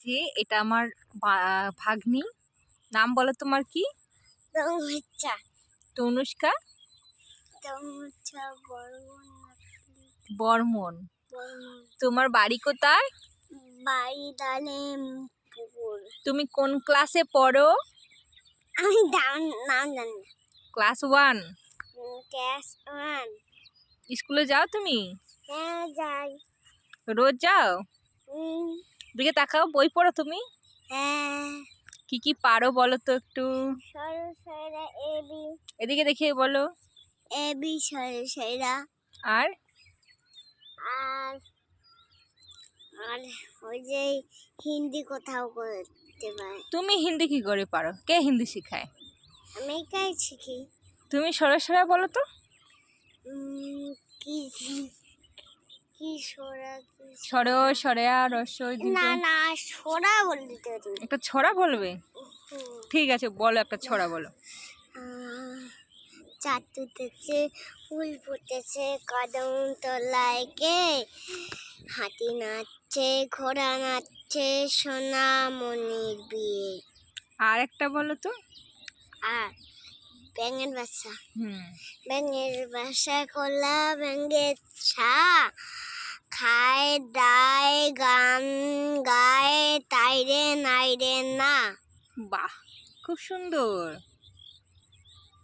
যে এটা আমার ভাগ্নি। নাম বলো তোমার কি? তনুজা। তনুষ্কা বর্মন। তোমার বাড়ি কোথায়? বাড়ি দালেমপুর। তুমি কোন ক্লাসে পড়ো? আমি নাম জানি না। ক্লাস 1। ক্লাস 1। স্কুলে যাও তুমি? হ্যাঁ যাই। রোজ যাও? দিকে তাকাও, বই পড়ো তুমি? হ্যাঁ। কি কি পারো বলো তো একটু? সরু সয়রা এবি। এদিকে দেখিয়ে বলো। এবি সরু সয়রা। আর আর আর ওই যে হিন্দি কোথাও করতে পারে। তুমি হিন্দি কি করে পারো? কে হিন্দি শিখায়? আমি একাই শিখি। তুমি সরাসরি বলো তো। কি কি সরা সর সরেয়া রস্বই দীর্ঘ। না না সরা বলতে তুমি। একটা ছড়া বলবে? ঠিক আছে, বলো একটা ছড়া বলো। চাঁদ উঠেছে, ফুল ফুটেছে, কদম তলায় কে, হাতি নাচছে, ঘোড়া নাচছে, সোনামণির বিয়ে। আর একটা বলো তো। আর ব্যাঙের বাসা। ব্যাঙের বাসা কলা ব্যাঙের ছা, খায় দায় গান গায়, তাইরে নাইরে না। বাহ, খুব সুন্দর।